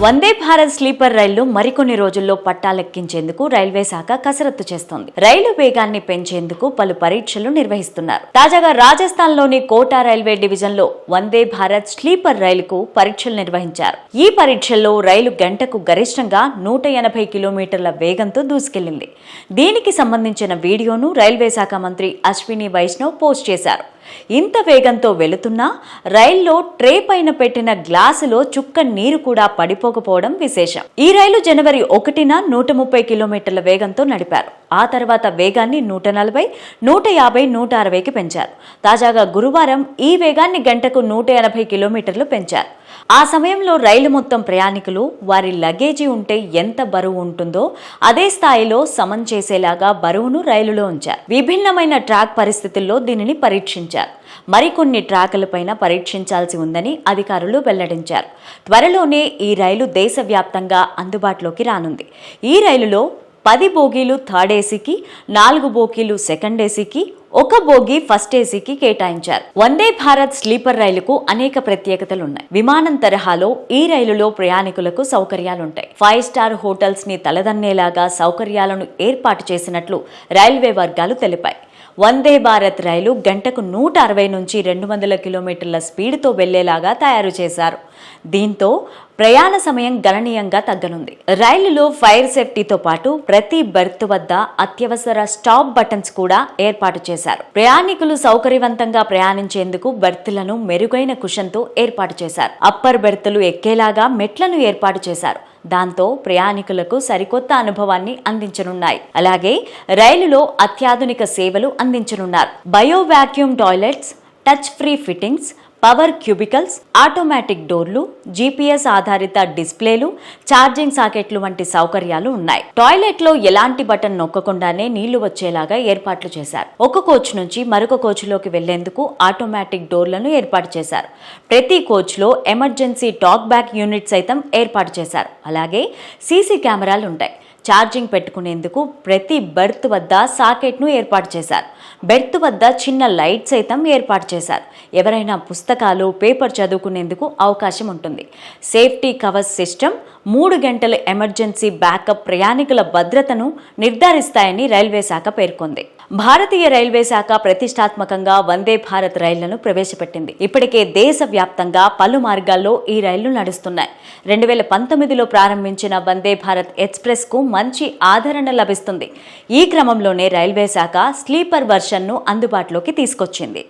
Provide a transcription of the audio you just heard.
Vande Bharat sleeper రైళ్లు మరికొన్ని రోజుల్లో పట్టాలెక్కించేందుకు రైల్వే శాఖ కసరత్తు చేస్తోంది. రైలు వేగాన్ని పెంచేందుకు పలు పరీక్షలు నిర్వహిస్తున్నారు. తాజాగా రాజస్థాన్లోని కోటా రైల్వే డివిజన్లో వందే భారత్ స్లీపర్ రైలుకు పరీక్షలు నిర్వహించారు. ఈ పరీక్షల్లో రైలు గంటకు గరిష్టంగా 180 కిలోమీటర్ల వేగంతో దూసుకెళ్లింది. దీనికి సంబంధించిన వీడియోను రైల్వే శాఖ మంత్రి అశ్విని వైష్ణవ్ పోస్ట్ చేశారు. ఇంత వేగంతో వెళుతున్నా రైల్లో ట్రే పైన పెట్టిన గ్లాసులో చుక్క నీరు కూడా పడిపోకపోవడం విశేషం. ఈ రైలు జనవరి 1న 130 కిలోమీటర్ల వేగంతో నడిపారు. ఆ తర్వాత వేగాన్ని 140, 150, 160కి పెంచారు. తాజాగా గురువారం ఈ వేగాన్ని గంటకు 180 కిలోమీటర్లు పెంచారు. ఆ సమయంలో రైలు మొత్తం ప్రయాణికులు వారి లగేజీ ఉంటే ఎంత బరువు ఉంటుందో అదే స్థాయిలో సమం చేసేలాగా బరువును రైలులో ఉంచారు. విభిన్నమైన ట్రాక్ పరిస్థితుల్లో దీనిని పరీక్షించారు. మరికొన్ని ట్రాకులపైన పరీక్షించాల్సి ఉందని అధికారులు వెల్లడించారు. త్వరలోనే ఈ రైలు దేశవ్యాప్తంగా అందుబాటులోకి రానుంది. ఈ రైలులో 10 బోగీలు థర్డ్ ఏసీకి, 4 బోగీలు సెకండ్ ఏసీకి, 1 బోగీ ఫస్ట్ ఏసీకి కేటాయించారు. వందే భారత్ స్లీపర్ రైలుకు అనేక ప్రత్యేకతలున్నాయి. విమానం తరహాలో ఈ రైలులో ప్రయాణికులకు సౌకర్యాలుంటాయి. 5 స్టార్ హోటల్స్ ని తలదన్నేలాగా సౌకర్యాలను ఏర్పాటు చేసినట్లు రైల్వే వర్గాలు తెలిపాయి. వందే భారత్ రైలు గంటకు 160 నుంచి 200 కిలోమీటర్ల స్పీడ్తో వెళ్లేలాగా తయారు చేశారు. దీంతో ప్రయాణ సమయం గణనీయంగా తగ్గనుంది. రైలులో ఫైర్ సేఫ్టీతో పాటు ప్రతి బెర్త్ వద్ద అత్యవసర స్టాప్ బటన్స్ కూడా ఏర్పాటు చేశారు. ప్రయాణికులు సౌకర్యవంతంగా ప్రయాణించేందుకు బెర్త్లను మెరుగైన కుషన్తో ఏర్పాటు చేశారు. అప్పర్ బెర్తులు ఎక్కేలాగా మెట్లను ఏర్పాటు చేశారు. దాంతో ప్రయాణికులకు సరికొత్త అనుభవాన్ని అందించనున్నాయి. అలాగే రైలులో అత్యాధునిక సేవలు అందించనున్నారు. Bio vacuum toilets, touch free fittings, power cubicles, automatic డోర్లు, జీపీఎస్ ఆధారిత డిస్ప్లేలు, ఛార్జింగ్ సాకెట్లు వంటి సౌకర్యాలు ఉన్నాయి. టాయిలెట్లో ఎలాంటి బటన్ నొక్కకుండానే నీళ్లు వచ్చేలాగా ఏర్పాట్లు చేశారు. ఒక కోచ్ నుంచి మరొక కోచ్లోకి వెళ్లేందుకు ఆటోమేటిక్ డోర్లను ఏర్పాటు చేశారు. ప్రతి కోచ్లో ఎమర్జెన్సీ టాక్ బ్యాక్ యూనిట్ సైతం ఏర్పాటు చేశారు. అలాగే సీసీ కెమెరాలు ఉంటాయి. ఛార్జింగ్ పెట్టుకునేందుకు ప్రతి బెర్త్ వద్ద సాకెట్ను ఏర్పాటు చేశారు. బెర్త్ వద్ద చిన్న లైట్ సైతం ఏర్పాటు చేశారు. ఎవరైనా పుస్తకాలు, పేపర్ చదువుకునేందుకు అవకాశం ఉంటుంది. సేఫ్టీ కవర్ సిస్టమ్ 3 గంటల ఎమర్జెన్సీ బ్యాకప్ ప్రయాణికుల భద్రతను నిర్ధారిస్తాయని రైల్వే శాఖ పేర్కొంది. భారతీయ రైల్వే శాఖ ప్రతిష్టాత్మకంగా వందే భారత్ రైళ్లను ప్రవేశపెట్టింది. ఇప్పటికే దేశవ్యాప్తంగా పలు మార్గాల్లో ఈ రైళ్లు నడుస్తున్నాయి. 2019లో ప్రారంభించిన వందే భారత్ ఎక్స్ప్రెస్ కు మంచి ఆదరణ లభిస్తుంది. ఈ క్రమంలోనే రైల్వే శాఖ స్లీపర్ వర్షన్ను అందుబాటులోకి తీసుకొచ్చింది.